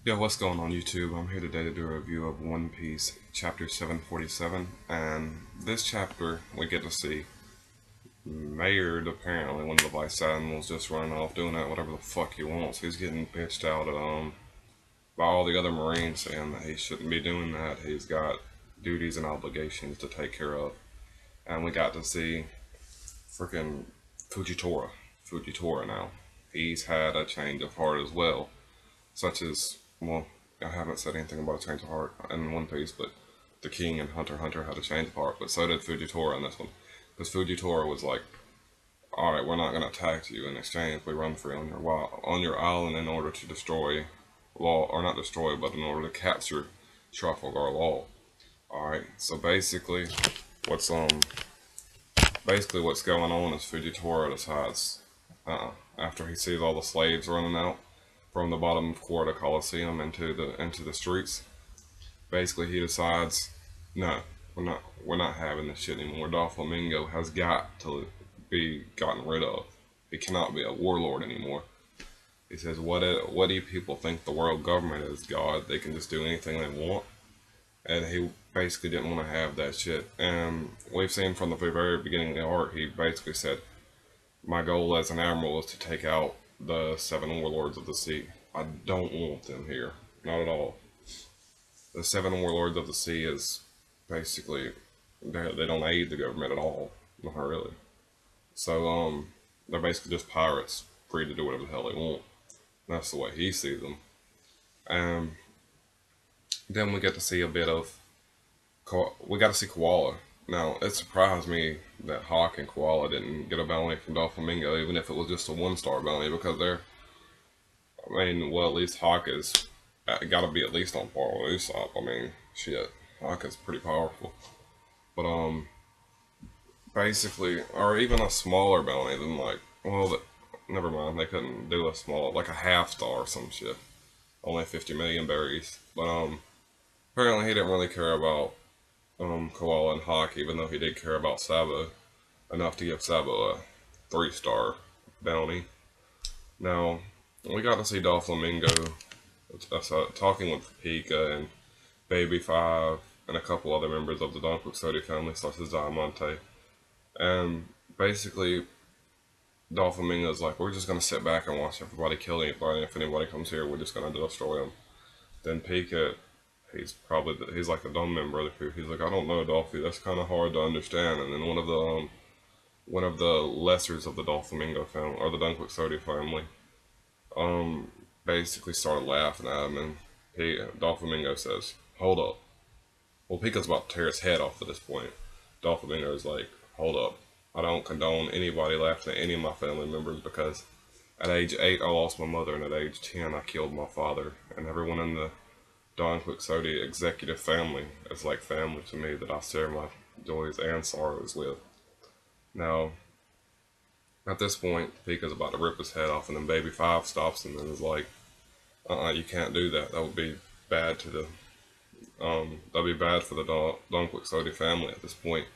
Yo, what's going on YouTube? I'm here today to do a review of One Piece chapter 747, and this chapter we get to see Maynard, apparently one of the vice admirals, just running off doing that whatever the fuck he wants. He's getting bitched out at by all the other Marines saying that he shouldn't be doing that. He's got duties and obligations to take care of. And we got to see freaking Fujitora. Fujitora now. He's had a change of heart as well. Such as, well, I haven't said anything about a change of heart in One Piece, but the King and Hunter x Hunter had a change of heart, but so did Fujitora in this one. Because Fujitora was like, alright, we're not going to attack you in exchange, we run free on your island in order to destroy Law, or not destroy, but in order to capture Trafalgar Law. Alright, so what's what's going on is Fujitora decides, after he sees all the slaves running out from the bottom of Quarter Coliseum into the streets, basically he decides, no, we're not having this shit anymore. Doflamingo has got to be gotten rid of. He cannot be a warlord anymore. He says, what do you people think the world government is, God? They can just do anything they want. And he basically didn't want to have that shit. And we've seen from the very beginning of the arc, he basically said, my goal as an admiral is to take out the 7 warlords of the sea. I don't want them here. Not at all. The 7 warlords of the sea is basically, they don't aid the government at all. Not really. So, they're basically just pirates, free to do whatever the hell they want. That's the way he sees them. Then we get to see a bit of, we got to see Koala. Now, it surprised me that Hawk and Koala didn't get a bounty from Doflamingo, even if it was just a 1-star bounty, because they're, well, at least Hawk is got to be at least on par with Usopp. Shit, Hawk is pretty powerful. But, basically, or even a smaller bounty than, like, well, never mind, they couldn't do a small, like a half-star or some shit. Only 50 million berries. But, apparently he didn't really care about Koala and Hawk, even though he did care about Sabo enough to give Sabo a 3-star bounty. Now, we got to see Doflamingo talking with Pika and Baby 5 and a couple other members of the Don Quixote family, such as Diamante. And basically, Doflamingo's like, we're just going to sit back and watch everybody kill anybody, and if anybody comes here, we're just going to destroy them. Then Pika, he's like the dumb member of the crew. He's like, I don't know, Dolphy, that's kind of hard to understand. And then one of the lessers of the Doflamingo family, or the Don Quixote family, basically started laughing at him, and Doflamingo says, hold up. Well, Pika's about to tear his head off at this point. Doflamingo's like, hold up. I don't condone anybody laughing at any of my family members, because at age 8 I lost my mother, and at age 10 I killed my father, and everyone in the Don Quixote executive family is like family to me that I share my joys and sorrows with. Now, at this point, Pika's about to rip his head off, and then Baby 5 stops him and is like, you can't do that. That would be bad to the, that'd be bad for the Don Quixote family at this point.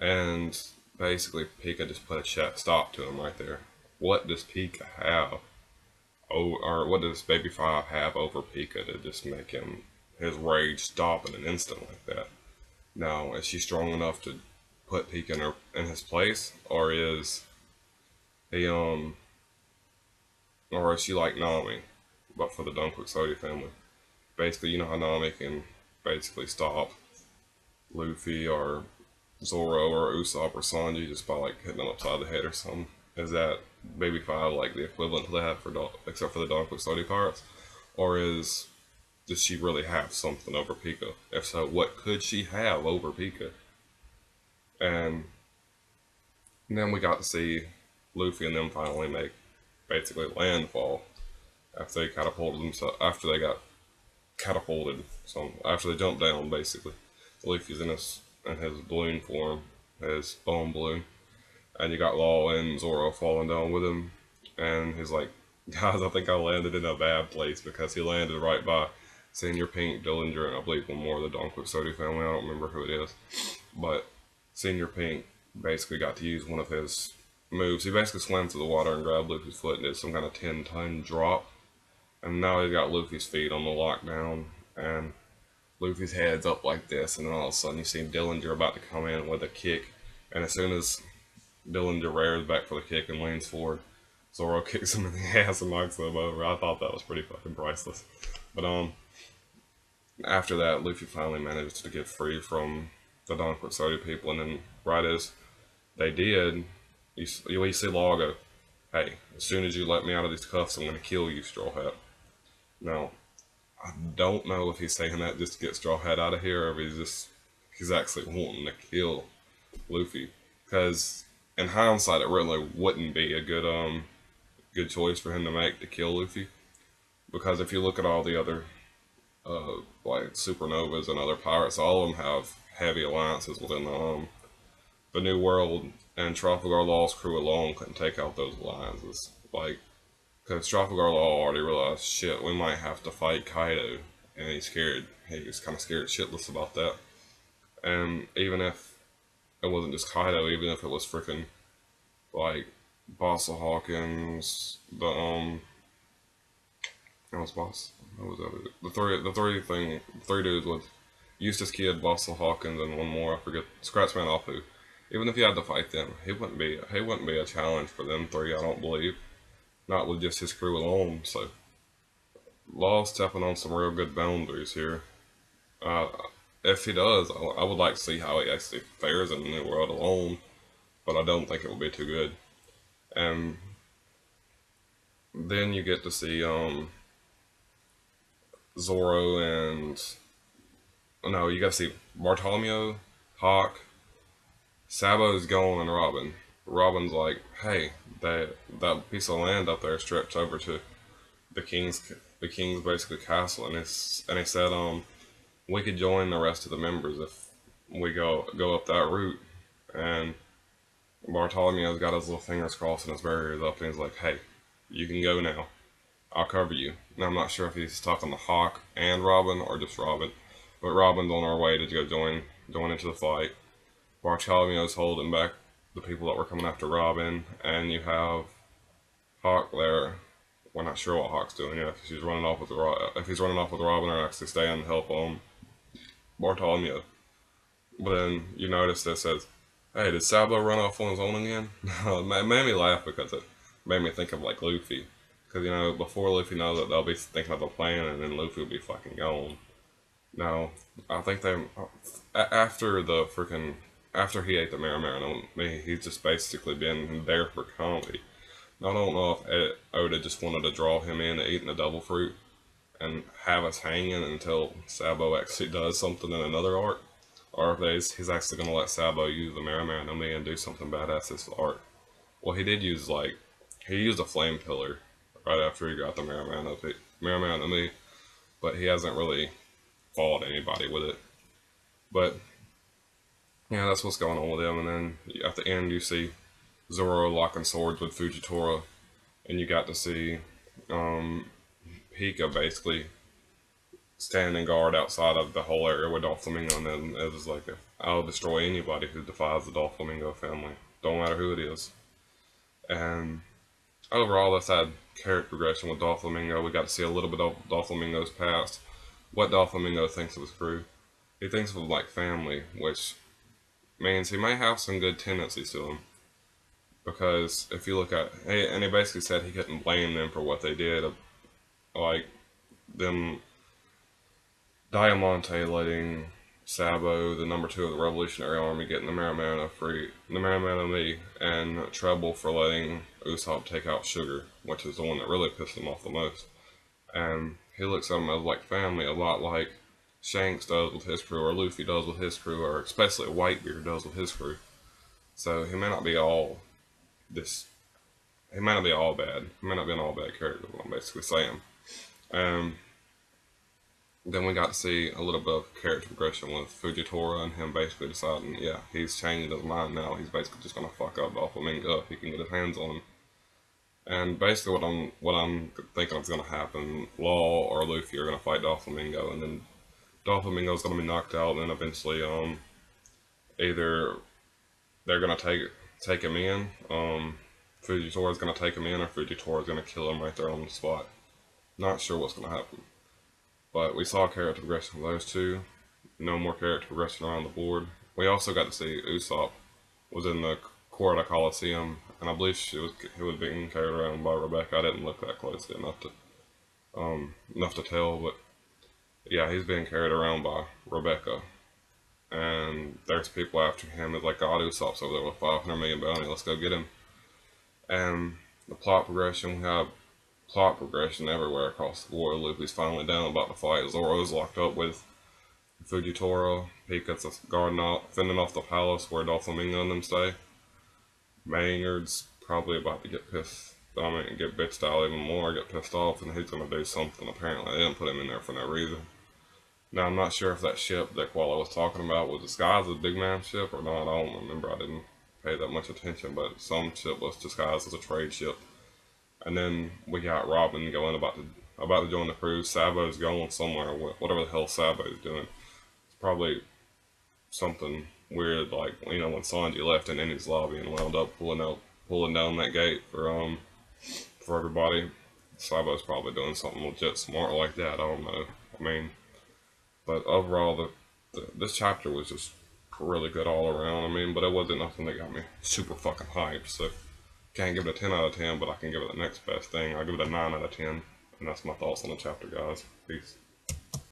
And basically, Pika just put a stop to him right there. What does Pika have? Or what does Baby 5 have over Pika to just make his rage stop in an instant like that? Now, is she strong enough to put Pika in his place, or is or is she like Nami, but for the Don Quixote family? Basically, you know how Nami can basically stop Luffy or Zoro or Usopp or Sanji just by like hitting them upside the head or something? Is that Baby 5 like the equivalent to that except for the Don Quixote pirates? Or does she really have something over Pika? If so, what could she have over Pika? And then we got to see Luffy and them finally make basically landfall after they catapulted themselves, after they got catapulted, after they jumped down basically. Luffy's in his balloon form, his bone balloon. And you got Law and Zoro falling down with him. And he's like, guys, I think I landed in a bad place, because he landed right by Senior Pink, Dillinger, and I believe one more of the Don Quixote family. I don't remember who it is. But Senior Pink basically got to use one of his moves. He basically swam through the water and grabbed Luffy's foot and did some kind of 10-ton drop. and now he's got Luffy's feet on the lockdown, and Luffy's head's up like this, and then all of a sudden you see Dillinger about to come in with a kick, and as soon as Dillinger rears back for the kick and leans forward, Zoro kicks him in the ass and knocks him over. I thought that was pretty fucking priceless. But after that, Luffy finally manages to get free from the Don Quixote people, and then right as they did, you see Law go, "Hey, as soon as you let me out of these cuffs, I'm gonna kill you, Straw Hat." Now, I don't know if he's saying that just to get Straw Hat out of here, or if he's actually wanting to kill Luffy. Because in hindsight, it really wouldn't be a good choice for him to make to kill Luffy. Because if you look at all the other like supernovas and other pirates, all of them have heavy alliances within the New World, and Trafalgar Law's crew alone couldn't take out those alliances. Like, because Trafalgar Law already realized, shit, we might have to fight Kaido, and he's scared. He was kind of scared shitless about that. And even if it wasn't just Kaido, even if it was freaking like Bossa Hawkins, that was Boss. What was that? The three dudes with Eustace Kid, Bossa Hawkins, and one more. I forget. Scratchman Apu. Even if you had to fight them, he wouldn't be a challenge for them three. I don't believe. Not with just his crew alone. So Law's stepping on some real good boundaries here. Uh, if he does, I would like to see how he actually fares in the New World alone, but I don't think it will be too good. And then you get to see Zoro and no, you got to see Bartolomeo, Hawk, Sabo's going, and Robin. Robin's like, hey, that piece of land up there stretched over to the king's basically castle, and he said we could join the rest of the members if we go up that route. And Bartolomeo's got his little fingers crossed and his barriers up, and he's like, hey, you can go now. I'll cover you. Now I'm not sure if he's talking to Hawk and Robin or just Robin, but Robin's on our way to go join into the fight. Bartolomeo's holding back the people that were coming after Robin, and you have Hawk there. We're not sure what Hawk's doing yet. If he's running off with Robin, or actually staying to help Bartolomeo. But then you notice that it says, "Hey, did Sabo run off on his own again?" It made me laugh because it made me think of like Luffy. Because before Luffy knows it, they'll be thinking of the plan, and then Luffy will be fucking gone. No, I think after he ate the Maramara, he's just basically been there for comedy. Now, I don't know if Oda just wanted to draw him in to eating the devil fruit and have us hanging until Sabo actually does something in another arc, or if he's actually going to let Sabo use the Maramara no Me and do something badass this arc. Well, he used a flame pillar right after he got the Maramara no Me, but he hasn't really fought anybody with it. But yeah, that's what's going on with him. And then at the end, you see Zoro locking swords with Fujitora, and you got to see Pika basically standing guard outside of the whole area with Doflamingo, and then it was like, I'll destroy anybody who defies the Doflamingo family, don't matter who it is. And overall, that's had character progression with Doflamingo. We got to see a little bit of Doflamingo's past, what Doflamingo thinks of his crew. He thinks of them like family, which means he may have some good tendencies to them. Because if you look at, and he basically said he couldn't blame them for what they did, like them Diamante letting Sabo, the number 2 of the Revolutionary Army, getting the Maramano Me, and Treble for letting Usopp take out Sugar, which is the one that really pissed him off the most. And he looks at them as like family, a lot like Shanks does with his crew, or Luffy does with his crew, or especially Whitebeard does with his crew. So he may not be all this. He may not be all bad. He may not be an all bad character. What I'm basically saying. Then we got to see a little bit of character progression with Fujitora and him basically deciding, yeah, he's changed his mind now. He's basically just gonna fuck up Doflamingo if he can get his hands on him. And basically, what I'm thinking is gonna happen: Law or Luffy are gonna fight Doflamingo, and then Doflamingo's gonna be knocked out, and then eventually, either they're gonna take him in, Fujitora's gonna take him in, or Fujitora's gonna kill him right there on the spot. Not sure what's going to happen. But we saw character progression with those two. No more character progression around the board. We also got to see Usopp was in the Corda Coliseum, and I believe he was being carried around by Rebecca. I didn't look that closely enough to tell, but yeah, he's being carried around by Rebecca, and there's people after him. It's like, God, Usopp's over there with 500 million bounty. Let's go get him. And the plot progression, we have plot progression everywhere across the board. Luffy's finally down about to fight. Zoro's locked up with Fujitora. He gets us guarding out, fending off the palace where Doflamingo and them stay. Maynard's probably about to get pissed. Get bitched out even more, get pissed off, and he's gonna do something. Apparently, they didn't put him in there for no reason. Now, I'm not sure if that ship that Koala was talking about was disguised as a big man ship or not. I don't remember. I didn't pay that much attention, but some ship was disguised as a trade ship. And then we got Robin going about to join the crew. Sabo's going somewhere. Whatever the hell Sabo's doing. It's probably something weird, like, you know, when Sanji left in Eni's lobby and wound up pulling down that gate for everybody. Sabo's probably doing something legit smart like that. I don't know. I mean, but overall, this chapter was just really good all around. I mean, but it wasn't nothing that got me super fucking hyped. So can't give it a 10 out of 10, but I can give it the next best thing. I'll give it a 9 out of 10. And that's my thoughts on the chapter, guys. Peace.